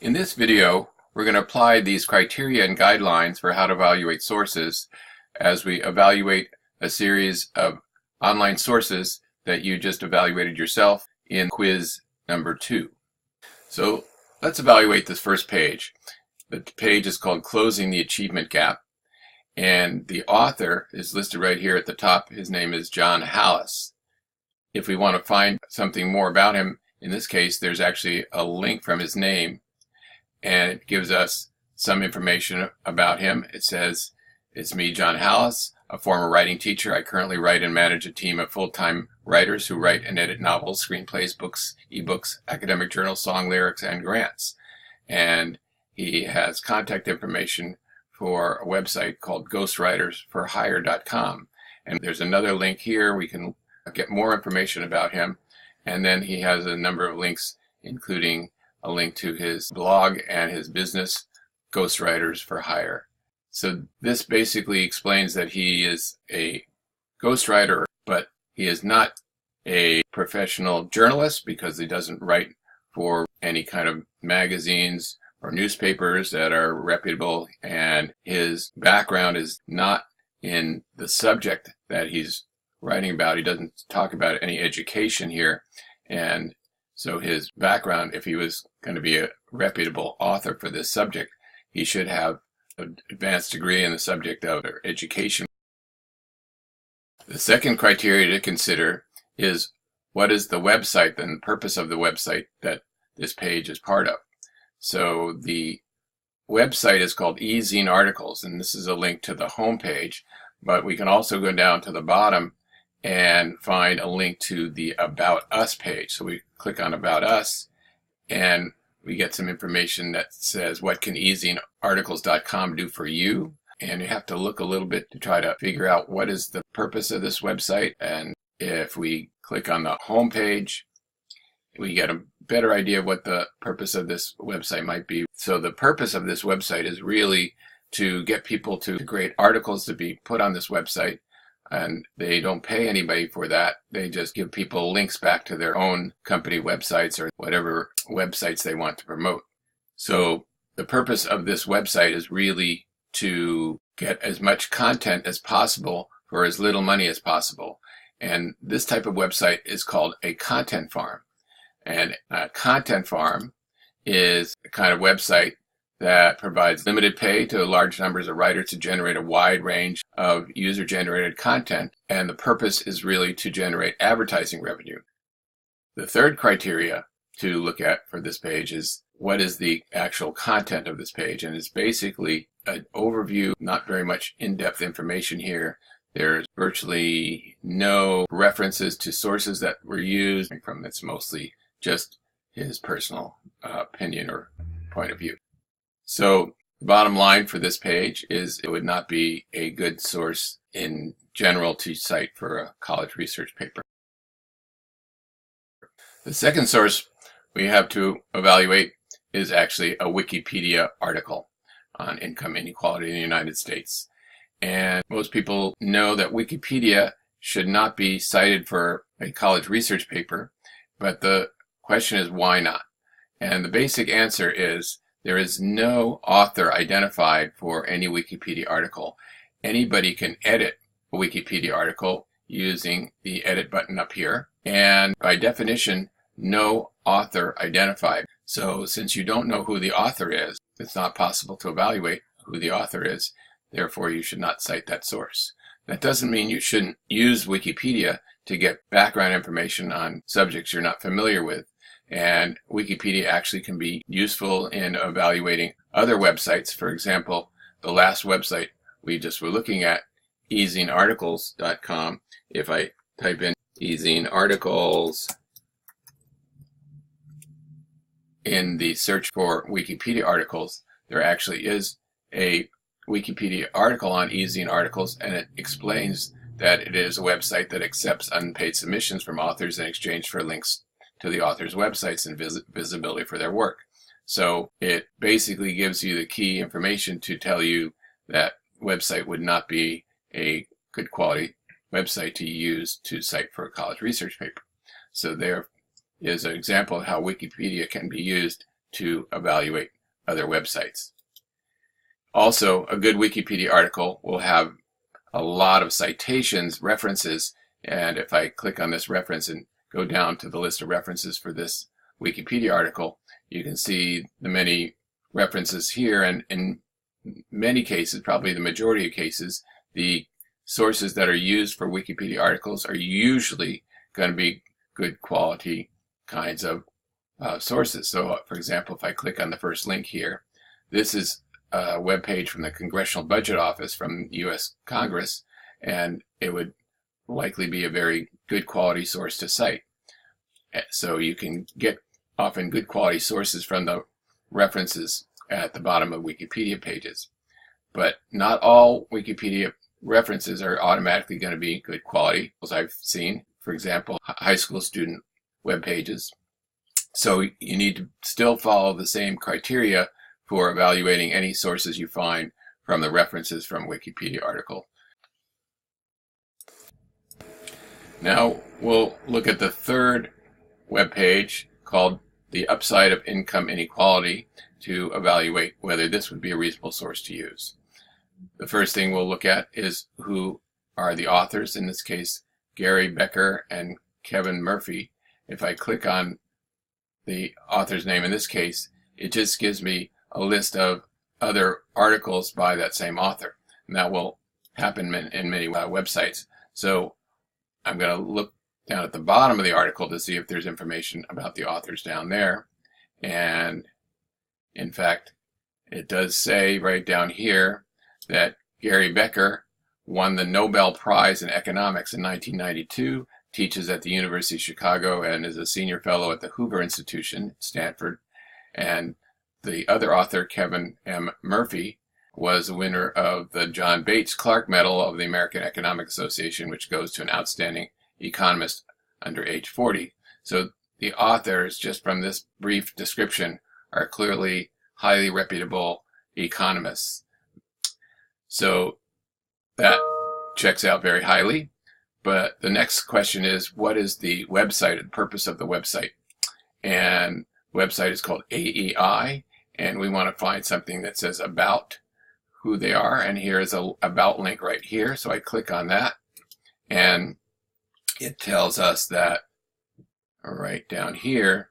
In this video, we're going to apply these criteria and guidelines for how to evaluate sources as we evaluate a series of online sources that you just evaluated yourself in quiz number 2. So let's evaluate this first page. The page is called Closing the Achievement Gap, and the author is listed right here at the top. His name is John Hallis. If we want to find something more about him, in this case, there's actually a link from his name, and it gives us some information about him. It says, "It's me, John Hallis, a former writing teacher. I currently write and manage a team of full-time writers who write and edit novels, screenplays, books, ebooks, academic journals, song lyrics, and grants." And he has contact information for a website called ghostwritersforhire.com. And there's another link here. We can get more information about him. And then he has a number of links, including a link to his blog and his business, Ghostwriters for Hire. So this basically explains that he is a ghostwriter, but he is not a professional journalist because he doesn't write for any kind of magazines or newspapers that are reputable, and his background is not in the subject that he's writing about. He doesn't talk about any education here, and so his background, if he was going to be a reputable author for this subject, he should have an advanced degree in the subject of education. The second criteria to consider is what is the website and the purpose of the website that this page is part of. So the website is called eZine Articles, and this is a link to the home page, but we can also go down to the bottom and find a link to the About Us page. So we click on About Us, and we get some information that says, what can eZineArticles.com do for you? And you have to look a little bit to try to figure out what is the purpose of this website. And if we click on the home page, we get a better idea of what the purpose of this website might be. So the purpose of this website is really to get people to create articles to be put on this website, and they don't pay anybody for that. They just give people links back to their own company websites or whatever websites they want to promote. So the purpose of this website is really to get as much content as possible for as little money as possible. And this type of website is called a content farm. And a content farm is a kind of website that provides limited pay to large numbers of writers to generate a wide range of user-generated content, and the purpose is really to generate advertising revenue. The third criteria to look at for this page is what is the actual content of this page, and it's basically an overview, not very much in-depth information here. There's virtually no references to sources that were used from. It's mostly just his personal opinion or point of view. So the bottom line for this page is it would not be a good source in general to cite for a college research paper. The second source we have to evaluate is actually a Wikipedia article on income inequality in the United States. And most people know that Wikipedia should not be cited for a college research paper, but the question is, why not? And the basic answer is there is no author identified for any Wikipedia article. Anybody can edit a Wikipedia article using the edit button up here. And by definition, no author identified. So since you don't know who the author is, it's not possible to evaluate who the author is. Therefore, you should not cite that source. That doesn't mean you shouldn't use Wikipedia to get background information on subjects you're not familiar with. And Wikipedia actually can be useful in evaluating other websites. For example, the last website we just were looking at, eZineArticles.com. If I type in eZine Articles in the search for Wikipedia articles, there actually is a Wikipedia article on eZine Articles, and it explains that it is a website that accepts unpaid submissions from authors in exchange for links to the author's websites and visibility for their work. So it basically gives you the key information to tell you that website would not be a good quality website to use to cite for a college research paper. So there is an example of how Wikipedia can be used to evaluate other websites. Also, a good Wikipedia article will have a lot of citations, references, and if I click on this reference and go down to the list of references for this Wikipedia article, you can see the many references here, and in many cases, probably the majority of cases, the sources that are used for Wikipedia articles are usually going to be good quality kinds of sources. So, for example, if I click on the first link here, this is a web page from the Congressional Budget Office from U.S. Congress, and it would likely be a very good quality source to cite. So you can get often good quality sources from the references at the bottom of Wikipedia pages. But not all Wikipedia references are automatically going to be good quality, as I've seen, for example, high school student web pages. So you need to still follow the same criteria for evaluating any sources you find from the references from Wikipedia article. Now we'll look at the third web page called The Upside of Income Inequality to evaluate whether this would be a reasonable source to use. The first thing we'll look at is who are the authors, in this case Gary Becker and Kevin Murphy. If I click on the author's name in this case, it just gives me a list of other articles by that same author. And that will happen in many websites. So I'm going to look down at the bottom of the article to see if there's information about the authors down there. And in fact, it does say right down here that Gary Becker won the Nobel Prize in Economics in 1992, teaches at the University of Chicago, and is a senior fellow at the Hoover Institution at Stanford. And the other author, Kevin M. Murphy, was a winner of the John Bates Clark Medal of the American Economic Association, which goes to an outstanding economist under age 40. So the authors, just from this brief description, are clearly highly reputable economists. So that checks out very highly. But the next question is, what is the website, the purpose of the website? And the website is called AEI, and we want to find something that says about who they are. And here is a about link right here. So I click on that, and it tells us that right down here,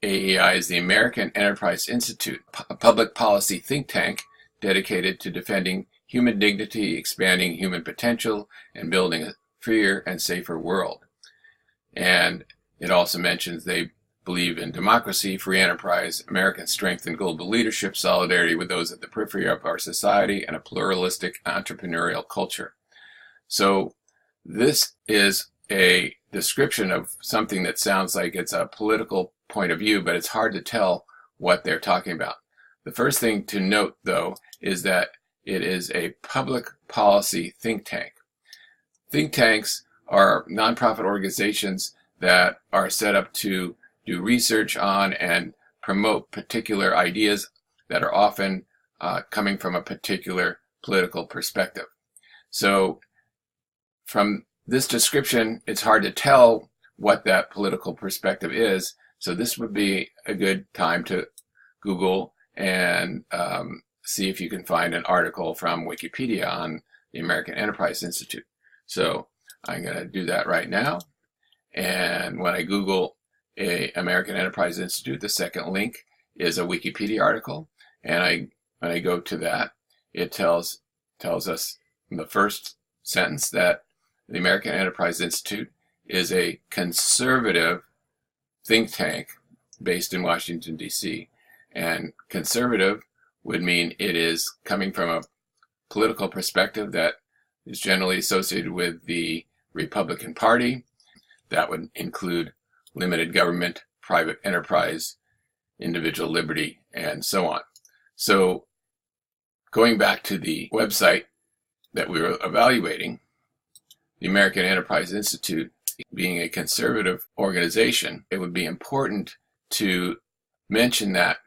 AEI is the American Enterprise Institute, a public policy think tank dedicated to defending human dignity, expanding human potential, and building a freer and safer world. And it also mentions they believe in democracy, free enterprise, American strength and global leadership, solidarity with those at the periphery of our society, and a pluralistic entrepreneurial culture. So this is a description of something that sounds like it's a political point of view, but it's hard to tell what they're talking about. The first thing to note, though, is that it is a public policy think tank. Think tanks are nonprofit organizations that are set up to do research on and promote particular ideas that are often coming from a particular political perspective. So from this description, it's hard to tell what that political perspective is. So this would be a good time to Google and see if you can find an article from Wikipedia on the American Enterprise Institute. So I'm going to do that right now. And when I Google American Enterprise Institute, the second link is a Wikipedia article. And when I go to that, it tells us in the first sentence that the American Enterprise Institute is a conservative think tank based in Washington, D.C. And conservative would mean it is coming from a political perspective that is generally associated with the Republican Party. That would include limited government, private enterprise, individual liberty, and so on. So going back to the website that we were evaluating, the American Enterprise Institute, being a conservative organization, it would be important to mention that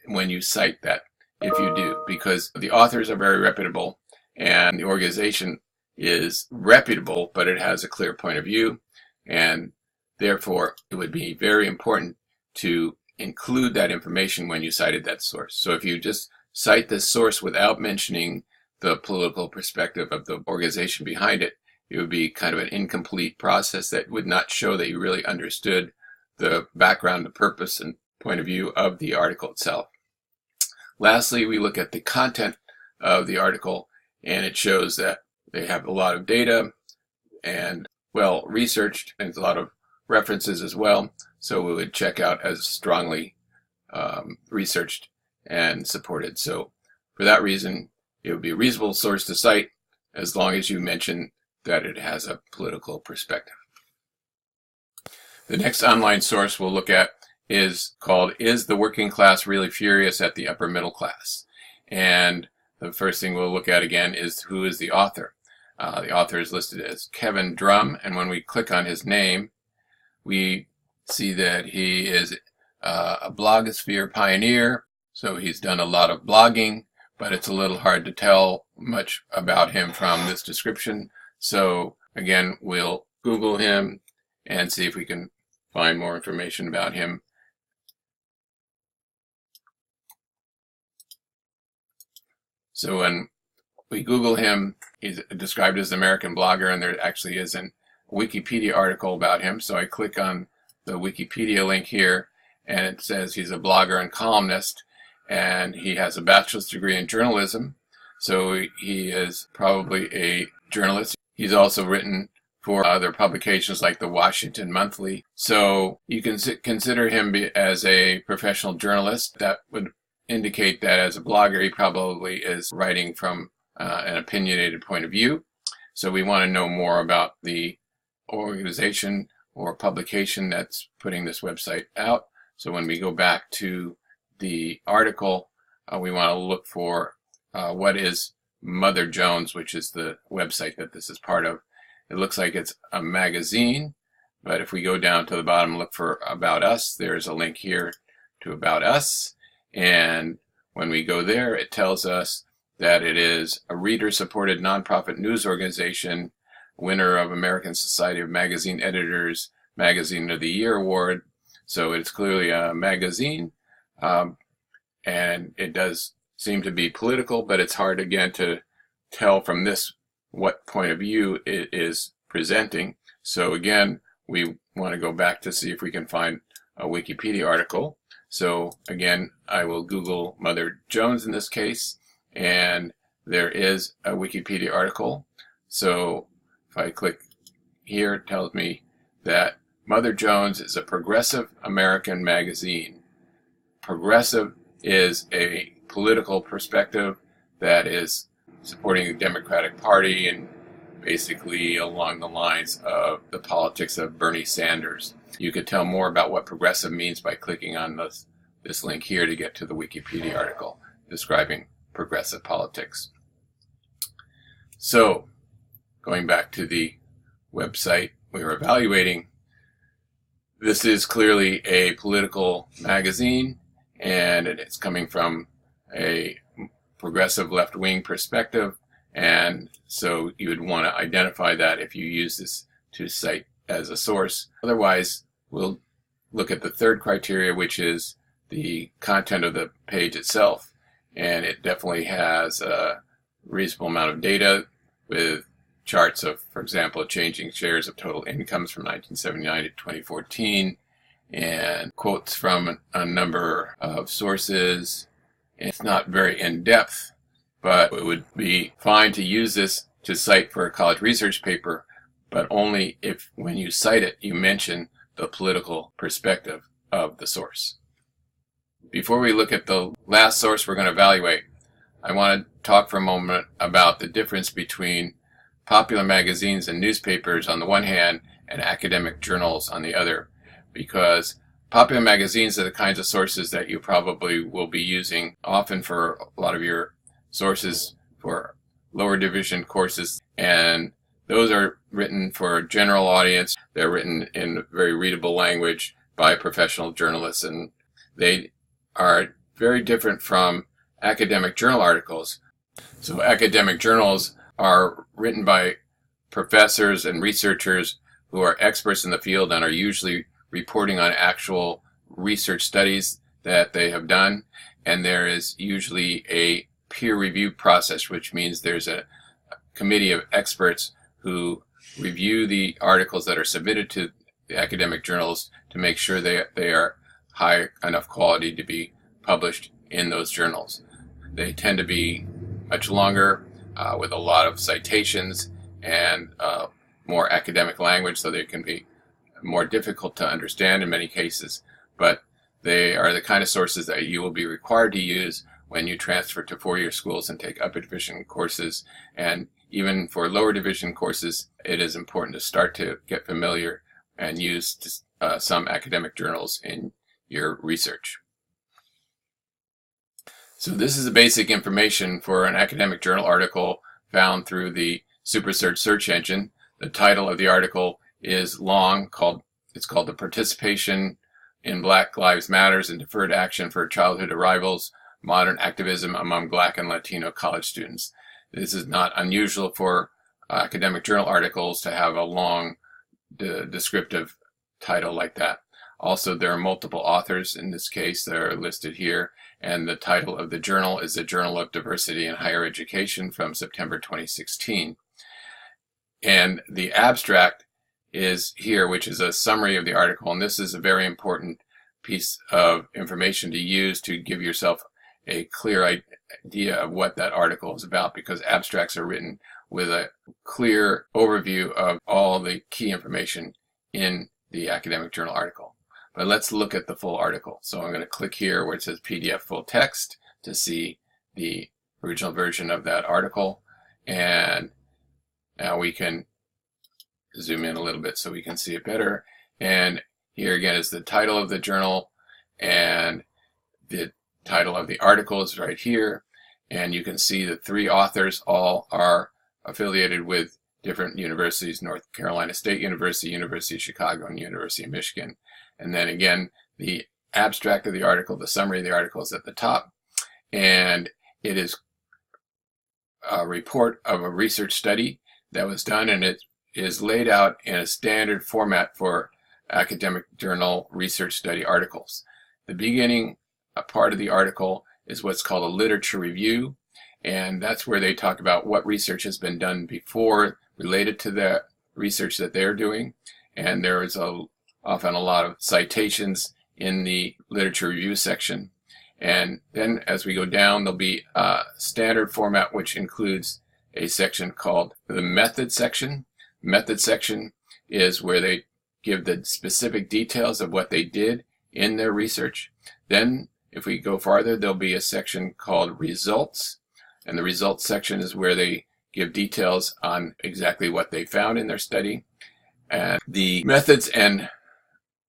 when you cite that, if you do, because the authors are very reputable and the organization is reputable, but it has a clear point of view, and therefore it would be very important to include that information when you cited that source. So if you just cite this source without mentioning the political perspective of the organization behind it, it would be kind of an incomplete process that would not show that you really understood the background, the purpose, and point of view of the article itself. Lastly, we look at the content of the article, and it shows that they have a lot of data and well researched, and a lot of references as well. So we would check out as strongly researched and supported. So for that reason, it would be a reasonable source to cite as long as you mention that it has a political perspective. The next online source we'll look at is called "Is the Working Class Really Furious at the Upper Middle Class?" And the first thing we'll look at again is who is the author. The author is listed as Kevin Drum, and when we click on his name, we see that he is a blogosphere pioneer. So he's done a lot of blogging, but it's a little hard to tell much about him from this description. So again, we'll Google him and see if we can find more information about him. So when we Google him, he's described as an American blogger, and there actually is a Wikipedia article about him. So I click on the Wikipedia link here, and it says he's a blogger and columnist, and he has a bachelor's degree in journalism. So he is probably a journalist. He's also written for other publications like the Washington Monthly. So you can consider him as a professional journalist. That would indicate that as a blogger, he probably is writing from an opinionated point of view. So we want to know more about the organization or publication that's putting this website out. So when we go back to the article, we want to look for what is Mother Jones, which is the website that this is part of. It looks like it's a magazine, but if we go down to the bottom and look for About Us, there's a link here to About Us. And when we go there, it tells us that it is a reader-supported nonprofit news organization, winner of American Society of Magazine Editors Magazine of the Year Award. So it's clearly a magazine, and it does seem to be political, but it's hard again to tell from this what point of view it is presenting. So again, we want to go back to see if we can find a Wikipedia article. So again, I will Google Mother Jones in this case, and there is a Wikipedia article. So if I click here, it tells me that Mother Jones is a progressive American magazine. Progressive is a political perspective that is supporting the Democratic Party and basically along the lines of the politics of Bernie Sanders. You could tell more about what progressive means by clicking on this link here to get to the Wikipedia article describing progressive politics. So, going back to the website we were evaluating, this is clearly a political magazine, and it's coming from a progressive left-wing perspective, and so you would want to identify that if you use this to cite as a source. Otherwise, we'll look at the third criteria, which is the content of the page itself, and it definitely has a reasonable amount of data with charts of, for example, changing shares of total incomes from 1979 to 2014, and quotes from a number of sources. It's not very in-depth, but it would be fine to use this to cite for a college research paper, but only if when you cite it, you mention the political perspective of the source. Before we look at the last source we're going to evaluate, I want to talk for a moment about the difference between popular magazines and newspapers on the one hand and academic journals on the other, because popular magazines are the kinds of sources that you probably will be using often for a lot of your sources for lower division courses, and those are written for a general audience. They're written in very readable language by professional journalists, and they are very different from academic journal articles. So academic journals are written by professors and researchers who are experts in the field and are usually reporting on actual research studies that they have done, and there is usually a peer review process, which means there's a committee of experts who review the articles that are submitted to the academic journals to make sure they are high enough quality to be published in those journals. They tend to be much longer with a lot of citations and more academic language, so they can be more difficult to understand in many cases, but they are the kind of sources that you will be required to use when you transfer to four-year schools and take upper division courses. And even for lower division courses, it is important to start to get familiar and use some academic journals in your research. So this is the basic information for an academic journal article found through the SuperSearch search engine. The title of the article is long, it's called The Participation in Black Lives Matters and Deferred Action for Childhood Arrivals, Modern Activism Among Black and Latino College Students. This is not unusual for academic journal articles to have a long descriptive title like that. Also, there are multiple authors in this case that are listed here, and the title of the journal is the Journal of Diversity in Higher Education from September 2016. And the abstract is here, which is a summary of the article, and this is a very important piece of information to use to give yourself a clear idea of what that article is about, because abstracts are written with a clear overview of all the key information in the academic journal article. But let's look at the full article. So I'm going to click here where it says PDF full text to see the original version of that article, and now we can zoom in a little bit so we can see it better. And here again is the title of the journal, and the title of the article is right here. And you can see the three authors all are affiliated with different universities: North Carolina State University, University of Chicago, and University of Michigan. And then again, the abstract of the article, the summary of the article is at the top, and it is a report of a research study that was done, and it is laid out in a standard format for academic journal research study articles. The beginning part of the article is what's called a literature review, and that's where they talk about what research has been done before related to the research that they're doing. And there is often a lot of citations in the literature review section. And then as we go down, there'll be a standard format which includes a section called the method section. Method section is where they give the specific details of what they did in their research. Then if we go farther, there'll be a section called results, and the results section is where they give details on exactly what they found in their study. And the methods and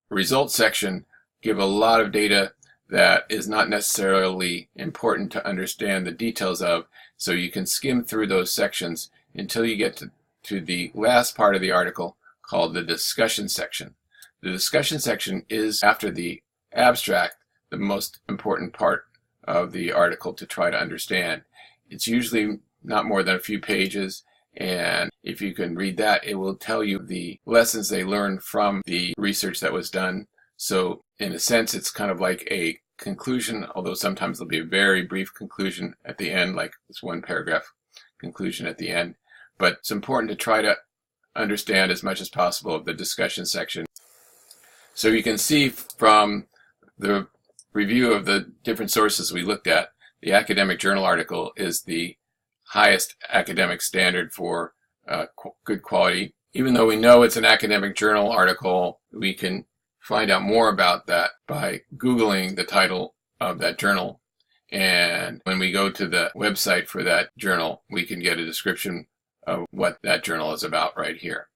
results section give a lot of data that is not necessarily important to understand the details of, so you can skim through those sections until you get to the last part of the article called the discussion section. The discussion section is, after the abstract, the most important part of the article to try to understand. It's usually not more than a few pages, and if you can read that, it will tell you the lessons they learned from the research that was done. So in a sense, it's kind of like a conclusion, although sometimes there'll be a very brief conclusion at the end, like this one paragraph conclusion at the end. But it's important to try to understand as much as possible of the discussion section. So you can see from the review of the different sources we looked at, the academic journal article is the highest academic standard for good quality. Even though we know it's an academic journal article, we can find out more about that by Googling the title of that journal. And when we go to the website for that journal, we can get a description of what that journal is about right here.